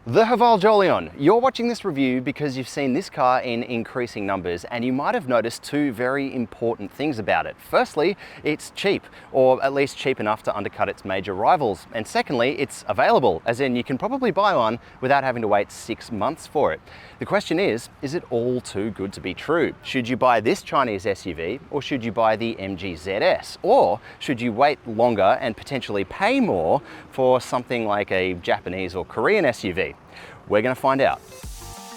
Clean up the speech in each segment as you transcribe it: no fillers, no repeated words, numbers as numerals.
The Haval Jolion. You're watching this review because you've seen this car in increasing numbers and you might have noticed two very important things about it. Firstly, it's cheap, or at least cheap enough to undercut its major rivals. And secondly, it's available, as in you can probably buy one without having to wait 6 months for it. The question is it all too good to be true? Should you buy this Chinese SUV or should you buy the MG ZS? Or should you wait longer and potentially pay more for something like a Japanese or Korean SUV? We're going to find out.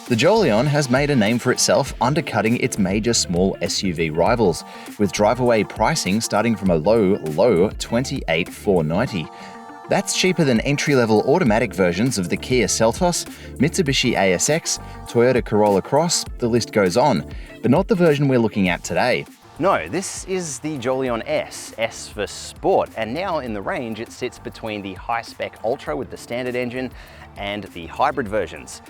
The Jolion has made a name for itself undercutting its major small SUV rivals, with drive-away pricing starting from a low $28,490. That's cheaper than entry-level automatic versions of the Kia Seltos, Mitsubishi ASX, Toyota Corolla Cross, the list goes on, but not the version we're looking at today. No, this is the Jolion S, S for Sport, and now in the range it sits between the high-spec Ultra with the standard engine and the hybrid versions.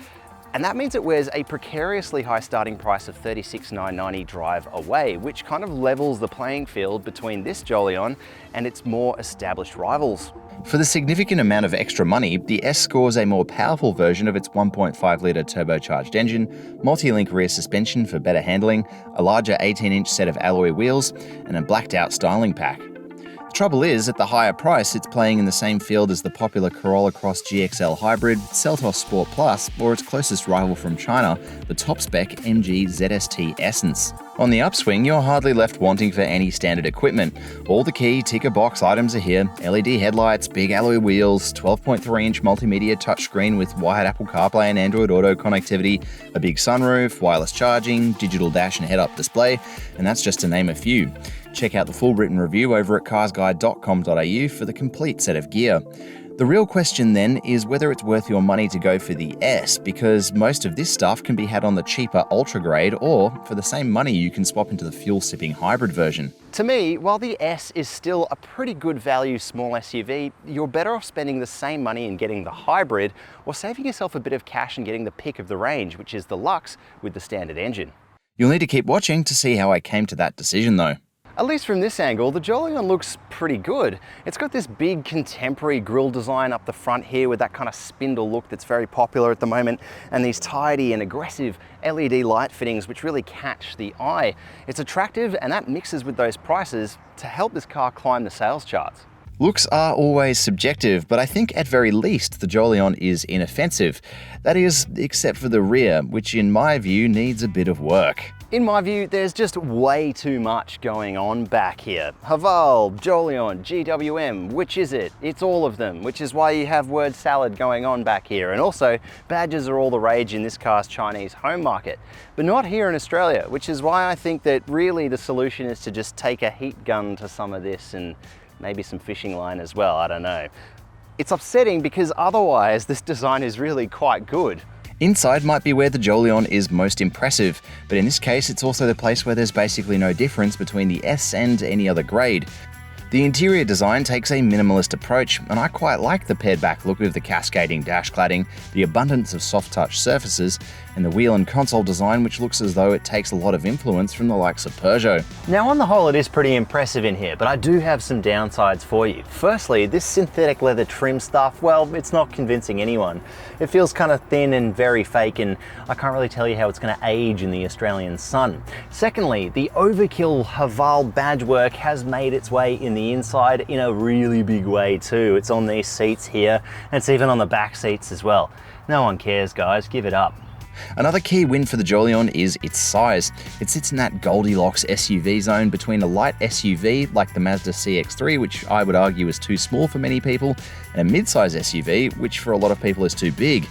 And that means it wears a precariously high starting price of $36,990 drive away, which kind of levels the playing field between this Jolion and its more established rivals. For the significant amount of extra money, the S scores a more powerful version of its 1.5-litre turbocharged engine, multi-link rear suspension for better handling, a larger 18-inch set of alloy wheels, and a blacked-out styling pack. The trouble is, at the higher price, it's playing in the same field as the popular Corolla Cross GXL Hybrid, Seltos Sport Plus, or its closest rival from China, the top-spec MG ZST Essence. On the upswing, you're hardly left wanting for any standard equipment. All the key ticker-box items are here: LED headlights, big alloy wheels, 12.3-inch multimedia touchscreen with wired Apple CarPlay and Android Auto connectivity, a big sunroof, wireless charging, digital dash and head-up display, and that's just to name a few. Check out the full written review over at carsguide.com.au for the complete set of gear. The real question then is whether it's worth your money to go for the S, because most of this stuff can be had on the cheaper Ultra grade, or for the same money you can swap into the fuel-sipping hybrid version. To me, while the S is still a pretty good value small SUV, you're better off spending the same money and getting the hybrid, or saving yourself a bit of cash and getting the pick of the range, which is the Lux with the standard engine. You'll need to keep watching to see how I came to that decision though. At least from this angle, the Jolion looks pretty good. It's got this big contemporary grille design up the front here with that kind of spindle look that's very popular at the moment, and these tidy and aggressive LED light fittings which really catch the eye. It's attractive, and that mixes with those prices to help this car climb the sales charts. Looks are always subjective, but I think at very least the Jolion is inoffensive. That is, except for the rear, which in my view needs a bit of work. In my view, there's just way too much going on back here. Haval, Jolion, GWM, which is it? It's all of them, which is why you have word salad going on back here. And also, badges are all the rage in this car's Chinese home market, but not here in Australia, which is why I think that really the solution is to just take a heat gun to some of this and maybe some fishing line as well, I don't know. It's upsetting because otherwise this design is really quite good. Inside might be where the Jolion is most impressive, but in this case it's also the place where there's basically no difference between the S and any other grade. The interior design takes a minimalist approach, and I quite like the pared back look of the cascading dash cladding, the abundance of soft touch surfaces, and the wheel and console design which looks as though it takes a lot of influence from the likes of Peugeot. Now on the whole it is pretty impressive in here, but I do have some downsides for you. Firstly, this synthetic leather trim stuff, well, it's not convincing anyone. It feels kind of thin and very fake, and I can't really tell you how it's going to age in the Australian sun. Secondly, the overkill Haval badge work has made its way in the inside in a really big way too. It's on these seats here, and it's even on the back seats as well. No one cares, guys, give it up. Another key win for the Jolion is its size. It sits in that Goldilocks SUV zone between a light SUV like the Mazda CX-3, which I would argue is too small for many people, and a mid-size SUV, which for a lot of people is too big.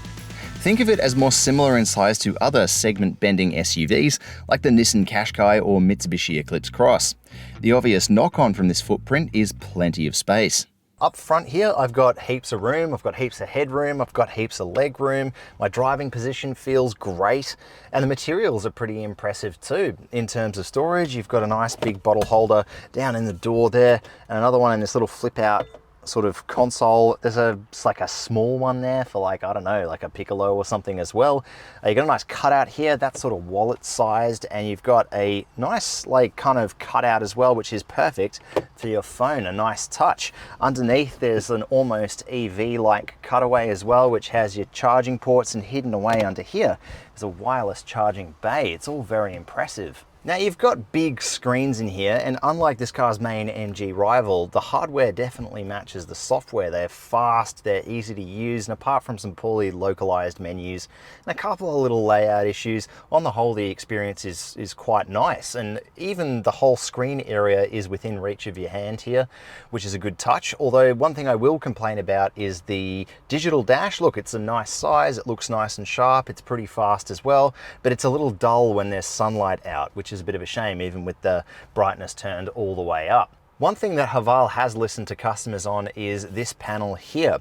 Think of it as more similar in size to other segment-bending SUVs like the Nissan Qashqai or Mitsubishi Eclipse Cross. The obvious knock-on from this footprint is plenty of space. Up front here, I've got heaps of room, I've got heaps of headroom, I've got heaps of leg room, my driving position feels great, and the materials are pretty impressive too. In terms of storage, you've got a nice big bottle holder down in the door there, and another one in this little flip out sort of console. It's like a small one there for like, I don't know, like a Piccolo or something as well. You got a nice cutout here, that's sort of wallet sized, and you've got a nice like kind of cutout as well, which is perfect for your phone, a nice touch. Underneath there's an almost EV-like cutaway as well, which has your charging ports, and hidden away under here is a wireless charging bay. It's all very impressive. Now you've got big screens in here, and unlike this car's main MG rival, the hardware definitely matches the software. They're fast, they're easy to use, and apart from some poorly localized menus and a couple of little layout issues, on the whole the experience is quite nice. And even the whole screen area is within reach of your hand here, which is a good touch. Although one thing I will complain about is the digital dash. Look, it's a nice size, it looks nice and sharp, it's pretty fast as well, but it's a little dull when there's sunlight out, which is a bit of a shame, even with the brightness turned all the way up. One thing that Haval has listened to customers on is this panel here.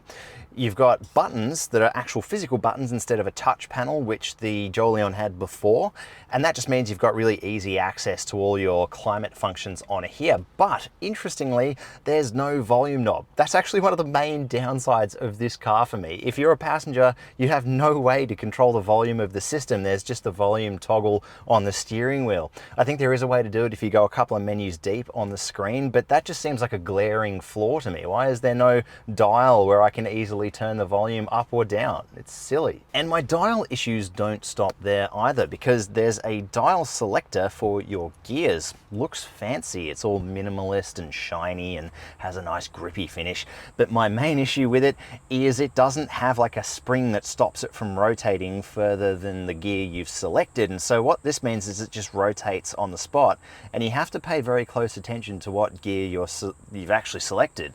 You've got buttons that are actual physical buttons instead of a touch panel, which the Jolion had before. And that just means you've got really easy access to all your climate functions on here. But interestingly, there's no volume knob. That's actually one of the main downsides of this car for me. If you're a passenger, you have no way to control the volume of the system. There's just the volume toggle on the steering wheel. I think there is a way to do it if you go a couple of menus deep on the screen, but that just seems like a glaring flaw to me. Why is there no dial where I can easily turn the volume up or down? It's silly. And my dial issues don't stop there either, because there's a dial selector for your gears. Looks fancy, it's all minimalist and shiny and has a nice grippy finish, but my main issue with it is it doesn't have like a spring that stops it from rotating further than the gear you've selected. And so what this means is it just rotates on the spot, and you have to pay very close attention to what gear you've actually selected.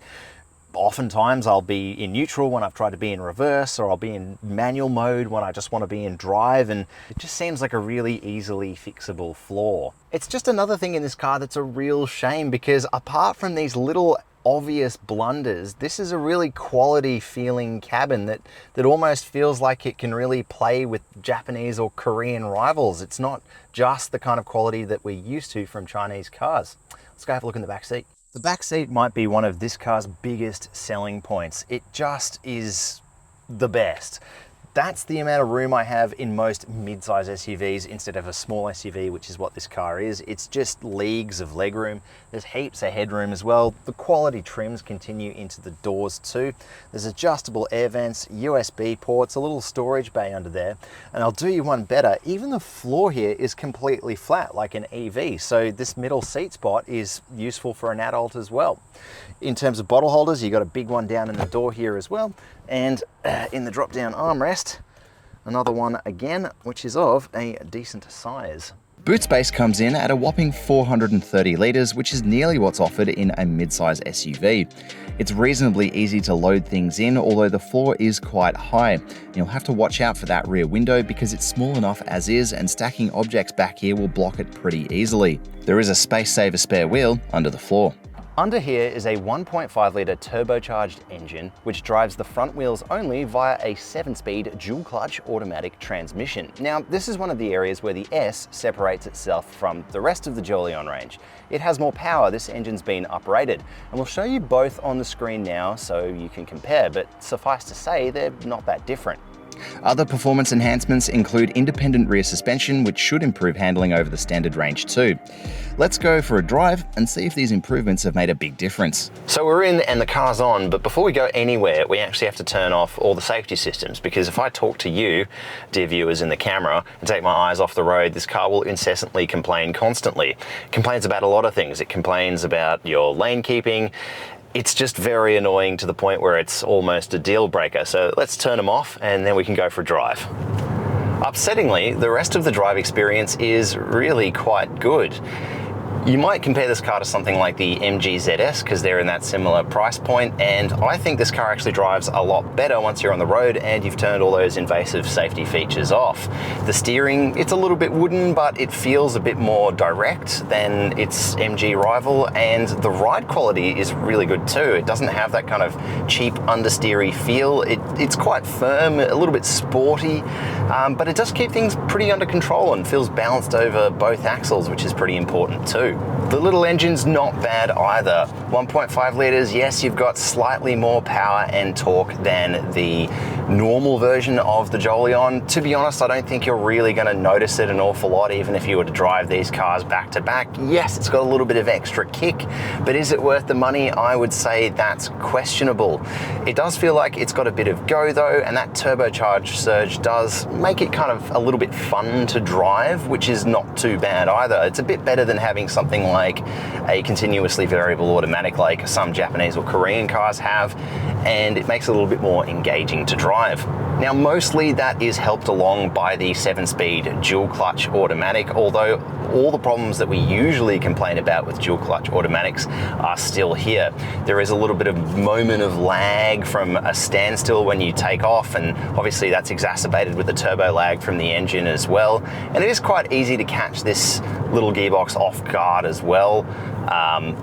Oftentimes I'll be in neutral when I've tried to be in reverse, or I'll be in manual mode when I just want to be in drive, and it just seems like a really easily fixable flaw. It's just another thing in this car that's a real shame, because apart from these little obvious blunders, this is a really quality feeling cabin that almost feels like it can really play with Japanese or Korean rivals. It's not just the kind of quality that we're used to from Chinese cars. Let's go have a look in the back seat. The back seat might be one of this car's biggest selling points. It just is the best. That's the amount of room I have in most mid-size SUVs instead of a small SUV, which is what this car is. It's just leagues of legroom. There's heaps of headroom as well. The quality trims continue into the doors too. There's adjustable air vents, USB ports, a little storage bay under there. And I'll do you one better, even the floor here is completely flat like an EV. So this middle seat spot is useful for an adult as well. In terms of bottle holders, you got a big one down in the door here as well. And in the drop-down armrest, another one again, which is of a decent size. Boot space comes in at a whopping 430 litres, which is nearly what's offered in a mid-size SUV. It's reasonably easy to load things in, although the floor is quite high. You'll have to watch out for that rear window because it's small enough as is, and stacking objects back here will block it pretty easily. There is a space-saver spare wheel under the floor. Under here is a 1.5 litre turbocharged engine, which drives the front wheels only via a 7-speed dual-clutch automatic transmission. Now, this is one of the areas where the S separates itself from the rest of the Jolion range. It has more power, this engine's been uprated, and we'll show you both on the screen now so you can compare, but suffice to say, they're not that different. Other performance enhancements include independent rear suspension, which should improve handling over the standard range too. Let's go for a drive and see if these improvements have made a big difference. So we're in and the car's on, but before we go anywhere, we actually have to turn off all the safety systems, because if I talk to you, dear viewers in the camera, and take my eyes off the road, this car will incessantly complain constantly. It complains about a lot of things. It complains about your lane keeping. It's just very annoying to the point where it's almost a deal breaker. So let's turn them off and then we can go for a drive. Upsettingly, the rest of the drive experience is really quite good. You might compare this car to something like the MG ZS because they're in that similar price point, and I think this car actually drives a lot better once you're on the road and you've turned all those invasive safety features off. The steering, it's a little bit wooden, but it feels a bit more direct than its MG rival, and the ride quality is really good too. It doesn't have that kind of cheap understeery feel. It's quite firm, a little bit sporty, but it does keep things pretty under control and feels balanced over both axles, which is pretty important too. The little engine's not bad either. 1.5 litres, yes, you've got slightly more power and torque than the normal version of the Jolion. To be honest, I don't think you're really going to notice it an awful lot, even if you were to drive these cars back to back. Yes, it's got a little bit of extra kick, but is it worth the money? I would say that's questionable. It does feel like it's got a bit of go though, and that turbocharged surge does make it kind of a little bit fun to drive, which is not too bad either. It's a bit better than having something like a continuously variable automatic like some Japanese or Korean cars have, and it makes it a little bit more engaging to drive. Now, mostly that is helped along by the 7-speed dual clutch automatic, although all the problems that we usually complain about with dual clutch automatics are still here. There is a little bit of moment of lag from a standstill when you take off, and obviously that's exacerbated with the turbo lag from the engine as well. And it is quite easy to catch this little gearbox off guard as well.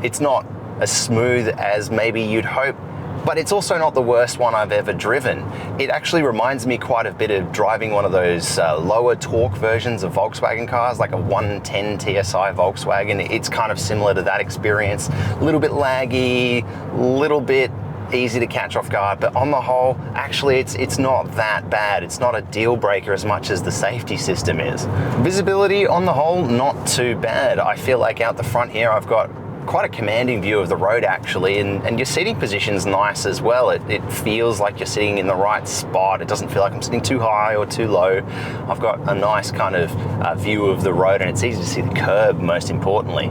It's not as smooth as maybe you'd hope, but it's also not the worst one I've ever driven. It actually reminds me quite a bit of driving one of those lower torque versions of Volkswagen cars, like a 110 TSI Volkswagen. It's kind of similar to that experience. A little bit laggy, a little bit easy to catch off guard, but on the whole, actually it's not that bad. It's not a deal breaker as much as the safety system is. Visibility on the whole, not too bad. I feel like out the front here, I've got quite a commanding view of the road actually, and your seating position's nice as well. It feels like you're sitting in the right spot. It doesn't feel like I'm sitting too high or too low. I've got a nice kind of view of the road, and it's easy to see the curb, most importantly.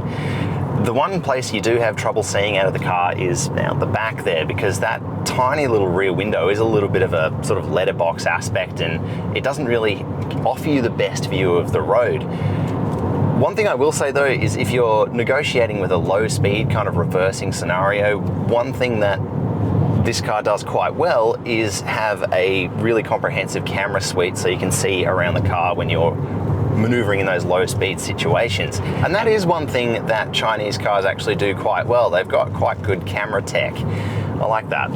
The one place you do have trouble seeing out of the car is out the back there, because that tiny little rear window is a little bit of a sort of letterbox aspect, and it doesn't really offer you the best view of the road. One thing I will say though is if you're negotiating with a low speed kind of reversing scenario, one thing that this car does quite well is have a really comprehensive camera suite, so you can see around the car when you're maneuvering in those low speed situations. And that is one thing that Chinese cars actually do quite well. They've got quite good camera tech. I like that.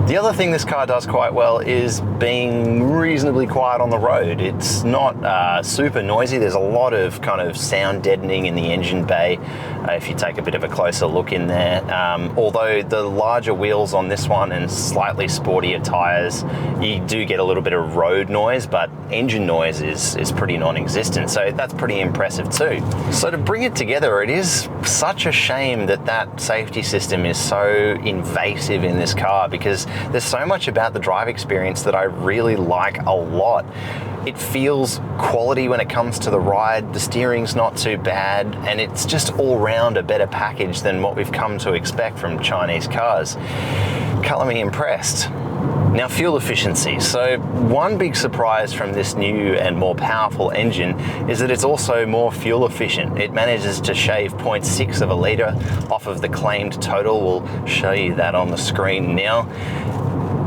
The other thing this car does quite well is being reasonably quiet on the road. It's not super noisy. There's a lot of kind of sound deadening in the engine bay if you take a bit of a closer look in there. Although the larger wheels on this one and slightly sportier tires, you do get a little bit of road noise, but engine noise is pretty non-existent. So that's pretty impressive too. So to bring it together, it is such a shame that that safety system is so invasive in this car, because there's so much about the drive experience that I really like a lot. It feels quality when it comes to the ride, the steering's not too bad, and it's just all round a better package than what we've come to expect from Chinese cars. Colour me impressed. Now, fuel efficiency. So one big surprise from this new and more powerful engine is that it's also more fuel efficient. It manages to shave 0.6 of a litre off of the claimed total. We'll show you that on the screen now.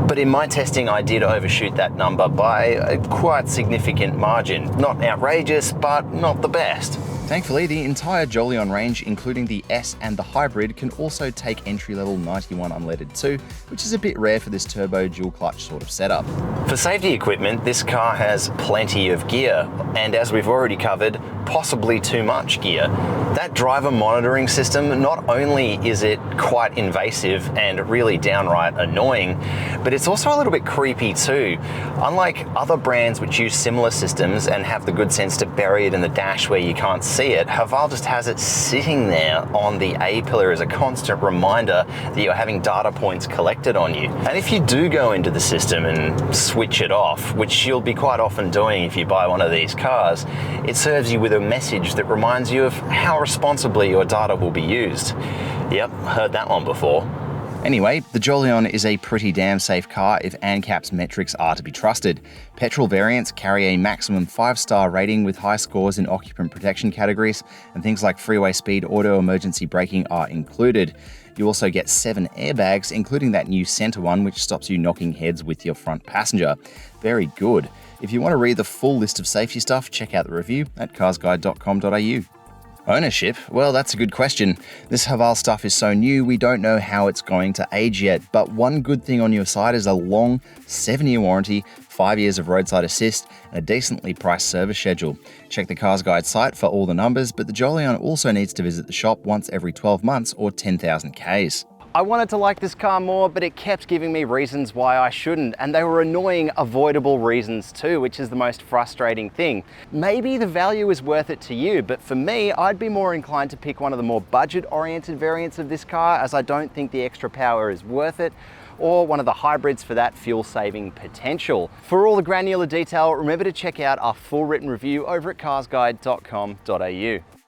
But in my testing, I did overshoot that number by a quite significant margin. Not outrageous, but not the best. Thankfully, the entire Jolion range, including the S and the Hybrid, can also take entry-level 91 unleaded too, which is a bit rare for this turbo dual clutch sort of setup. For safety equipment, this car has plenty of gear, and as we've already covered, possibly too much gear. That driver monitoring system, not only is it quite invasive and really downright annoying, but it's also a little bit creepy too. Unlike other brands which use similar systems and have the good sense to bury it in the dash where you can't see it, Haval just has it sitting there on the A-pillar as a constant reminder that you're having data points collected on you. And if you do go into the system and switch it off, which you'll be quite often doing if you buy one of these cars, it serves you with a message that reminds you of how responsibly your data will be used. Yep, heard that one before. Anyway, the Jolion is a pretty damn safe car if ANCAP's metrics are to be trusted. Petrol variants carry a maximum 5-star rating with high scores in occupant protection categories, and things like freeway speed auto emergency braking are included. You also get 7 airbags, including that new center one which stops you knocking heads with your front passenger. Very good. If you want to read the full list of safety stuff, check out the review at carsguide.com.au. Ownership? Well, that's a good question. This Haval stuff is so new, we don't know how it's going to age yet, but one good thing on your side is a long 7-year warranty, 5 years of roadside assist, and a decently priced service schedule. Check the CarsGuide site for all the numbers, but the Jolion also needs to visit the shop once every 12 months or 10,000 Ks. I wanted to like this car more, but it kept giving me reasons why I shouldn't, and they were annoying, avoidable reasons too, which is the most frustrating thing. Maybe the value is worth it to you, but for me, I'd be more inclined to pick one of the more budget-oriented variants of this car, as I don't think the extra power is worth it, or one of the hybrids for that fuel-saving potential. For all the granular detail, remember to check out our full written review over at carsguide.com.au.